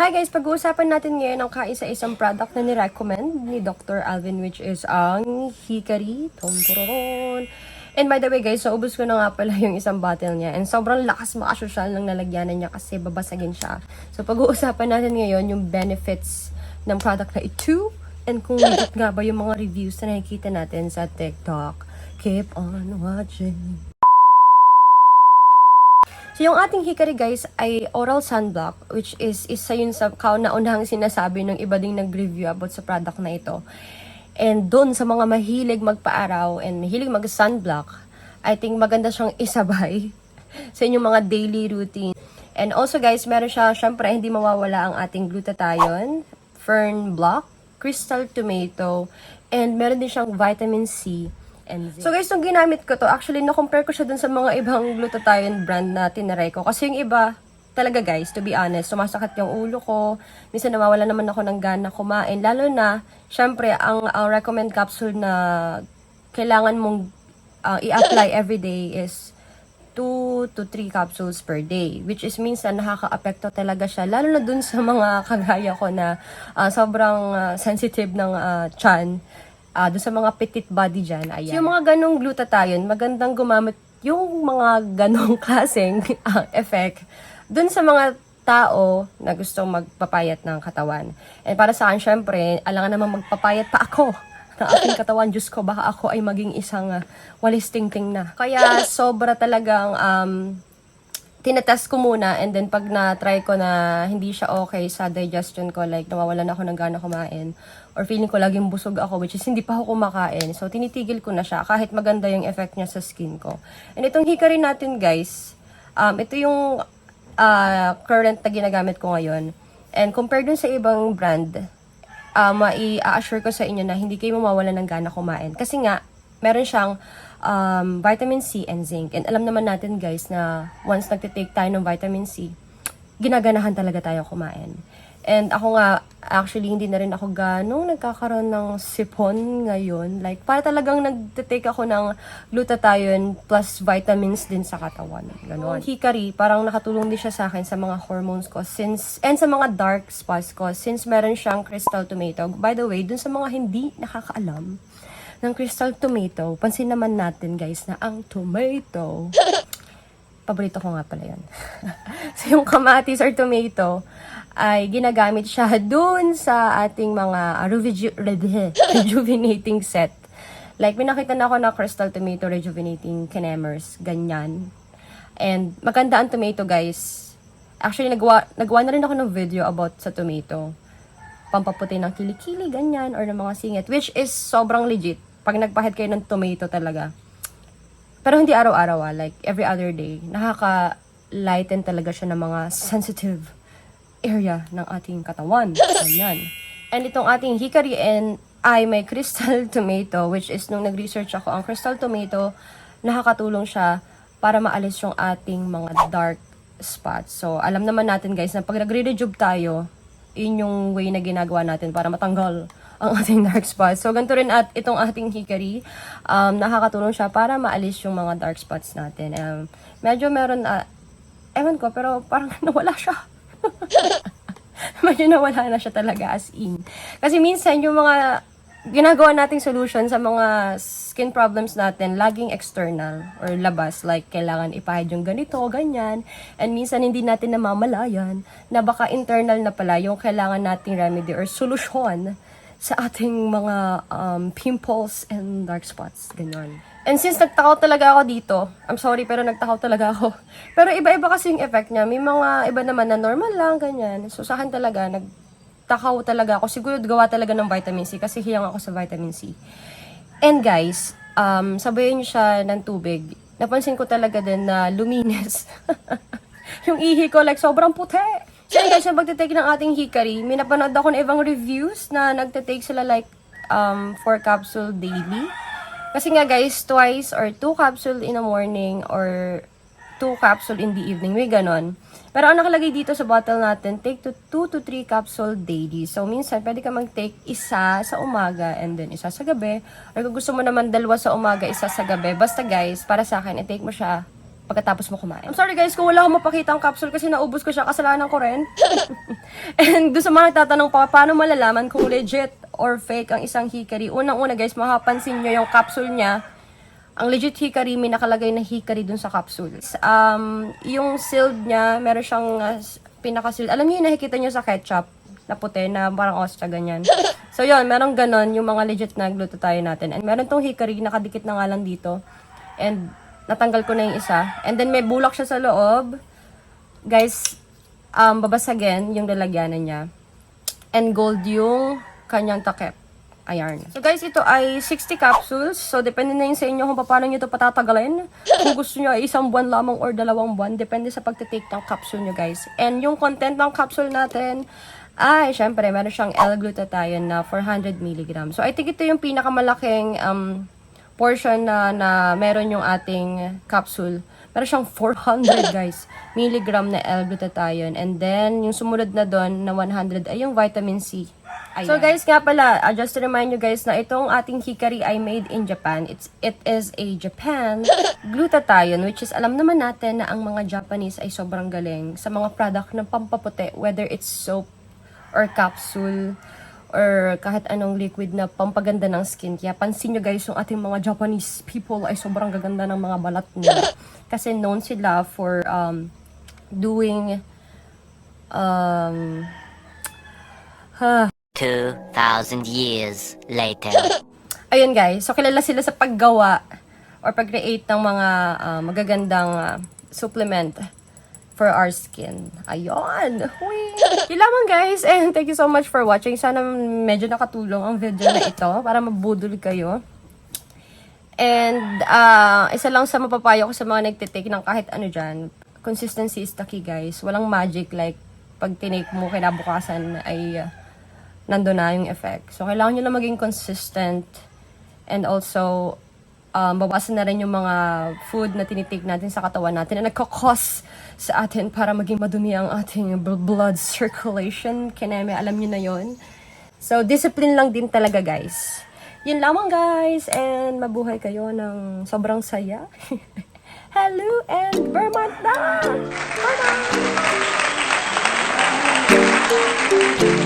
Hi guys, pag-uusapan natin ngayon ang kaisa-isang product na ni-recommend ni Dr. Alvin, which is ang Hikari. Tontororoon. And by the way guys, so ubos ko na nga pala yung isang bottle niya. And sobrang lakas makasosyal ng lalagyanan niya kasi babasagin siya. So pag-uusapan natin ngayon yung benefits ng product na ito. And kung legit nga ba yung mga reviews na nakikita natin sa TikTok. Keep on watching. So, yung ating Hikari guys ay oral sunblock, which is isa yun sa kauna-unahang sinasabi ng iba ding nag-review about sa product na ito. And doon sa mga mahilig magpa-araw and mahilig mag-sunblock, I think maganda siyang isabay sa inyong mga daily routine. And also guys, meron siya, syempre hindi mawawala ang ating glutathione, fern block, crystal tomato, and meron din siyang vitamin C. So guys, nung ginamit ko to, actually, na-compare ko siya dun sa mga ibang glutathione brand na tinaray ko. Kasi yung iba, talaga guys, to be honest, sumasakit yung ulo ko. Minsan nawawala naman ako ng gana kumain. Lalo na, syempre, ang recommend capsule na kailangan mong i-apply everyday is 2 to 3 capsules per day. Which is minsan nakaka-apekto talaga siya. Lalo na dun sa mga kagaya ko na sobrang sensitive ng tiyan. Doon sa mga petite body dyan, ayan. So, yung mga ganong glutathione, magandang gumamit yung mga ganong klaseng effect doon sa mga tao na gustong magpapayat ng katawan. And para sa akin, syempre, alangan naman magpapayat pa ako ng aking katawan. Diyos ko, baka ako ay maging isang walis tingting na. Kaya sobra talagang tinatest ko muna, and then pag na-try ko na hindi siya okay sa digestion ko, like nawawalan ako ng gana kumain, or feeling ko laging busog ako, which is hindi pa ako kumakain, so tinitigil ko na siya kahit maganda yung effect niya sa skin ko. And itong Hikari natin guys, ito yung current na ginagamit ko ngayon. And compared dun sa ibang brand, mai-assure ko sa inyo na hindi kayo mawawalan ng gana kumain. Kasi nga, meron siyang vitamin C and zinc. And alam naman natin guys na once nagtitake tayo ng vitamin C, ginaganahan talaga tayo kumain. And ako nga, actually, hindi na rin ako ganong nagkakaroon ng sipon ngayon. Like, para talagang nagtitake ako ng glutathione plus vitamins din sa katawan. Ganon. Hikari, parang nakatulong din siya sa akin sa mga hormones ko and sa mga dark spots ko since meron siyang crystal tomato. By the way, dun sa mga hindi nakakaalam ng crystal tomato, pansin naman natin guys na ang tomato, paborito ko nga pala yun. So yung kamatis or tomato, ay ginagamit siya dun sa ating mga rejuvenating set. Like, pinakita na ako na crystal tomato rejuvenating kenemers, ganyan. And maganda ang tomato guys. Actually, nagawa na rin ako ng video about sa tomato. Pampaputi ng kilikili, ganyan, or ng mga singit, which is sobrang legit. Pag nagpahid kayo ng tomato talaga. Pero hindi araw-araw, like every other day. Nakaka-lighten talaga siya ng mga sensitive area ng ating katawan. Ganyan. And itong ating Hikari ay may crystal tomato, which is nung nag-research ako, ang crystal tomato, nakakatulong siya para maalis yung ating mga dark spots. So, alam naman natin guys na pag nagre-rejuve tayo, yun yung way na ginagawa natin para matanggal ang ating dark spots. So, ganito rin itong ating Hikari. Nakakatulong siya para maalis yung mga dark spots natin. Medyo meron, ewan ko, pero parang nawala siya. Medyo nawala na siya talaga as in. Kasi minsan yung mga ginagawa nating solution sa mga skin problems natin, laging external or labas. Like, kailangan ipahid yung ganito, ganyan. And minsan hindi natin namamalayan na baka internal na pala yung kailangan nating remedy or solusyon sa ating mga pimples and dark spots. Ganyan. And since nagtakaw talaga ako dito, I'm sorry pero nagtakaw talaga ako. Pero iba-iba kasi yung effect niya. May mga iba naman na normal lang, ganyan. So sa akin talaga, nagtakaw talaga ako. Siguro gawa talaga ng vitamin C kasi hiyang ako sa vitamin C. And guys, sabayan niyo siya ng tubig. Napansin ko talaga din na luminis. Yung ihi ko like sobrang puti. So guys, yung pagtitake ng ating Hikari, may napanood ako ng ibang reviews na nagtitake sila like 4 capsule daily. Kasi nga guys, twice or 2 capsule in the morning or 2 capsule in the evening. May ganon. Pero ang nakalagay dito sa bottle natin, take to 2 to 3 capsule daily. So minsan, pwede ka mag-take isa sa umaga and then isa sa gabi. Or kung gusto mo naman 2 sa umaga, isa sa gabi. Basta guys, para sa akin, i-take mo siya pagkatapos mo kumain. I'm sorry guys kung wala akong mapakita ang capsule kasi naubos ko siya, kasalanan ko rin. And doon sa mga nagtatanong pa, paano malalaman kung legit or fake ang isang hikari? Unang-una guys, makapansin nyo yung capsule niya. Ang legit hikari, may nakalagay na hikari dun sa capsule. Yung sealed niya, meron siyang pinaka-sealed. Alam niyo yung nakikita niyo sa ketchup na puti, na parang ostra, ganyan. So yun, meron ganon yung mga legit na glutathione natin. And meron tong hikari, nakadikit na nga lang dito. And natanggal ko na yung isa. And then may bulak siya sa loob. Guys, babasagin yung lalagyanan niya. And gold yung kanyang takip. Ayan. So guys, ito ay 60 capsules. So depende na yun sa inyo kung paano nyo ito patatagalin. Kung gusto nyo ay 1 buwan lamang or 2 buwan. Depende sa pagtitake ng capsule nyo guys. And yung content ng capsule natin ay, syempre, meron siyang L-glutathione na 400 mg. So I think ito yung pinakamalaking portion na meron yung ating capsule. Meron siyang 400 guys, milligram na L-glutathione. And then, yung sumunod na doon na 100 ay yung vitamin C. Ayan. So guys, nga pala, just to remind you guys na itong ating hikari ay made in Japan. It is a Japan glutathione, which is alam naman natin na ang mga Japanese ay sobrang galing sa mga product ng pampaputi, whether it's soap or capsule or kahit anong liquid na pampaganda ng skin. Kaya pansin nyo guys, yung ating mga Japanese people ay sobrang gaganda ng mga balat nila. Kasi known sila for doing 2,000 years later. Ayun guys, so kilala sila sa paggawa or pag-create ng mga magagandang supplement for our skin. Ayun! Yun lamang guys, and thank you so much for watching. Sana medyo nakatulong ang video na ito para mabudol kayo. And isa lang sa mapapayo ko sa mga nagtitake ng kahit ano dyan, consistency is the key guys. Walang magic like pag tinake mo kinabukasan ay nandun na yung effect. So kailangan nyo lang maging consistent and also bawasan na rin yung mga food na tinitake natin sa katawan natin na nagkakos sa atin para maging madumi ang ating blood circulation. Kineme, alam nyo na yon. So, discipline lang din talaga, guys. Yun lamang, guys. And mabuhay kayo ng sobrang saya. Hello and Vermont na! Bye-bye!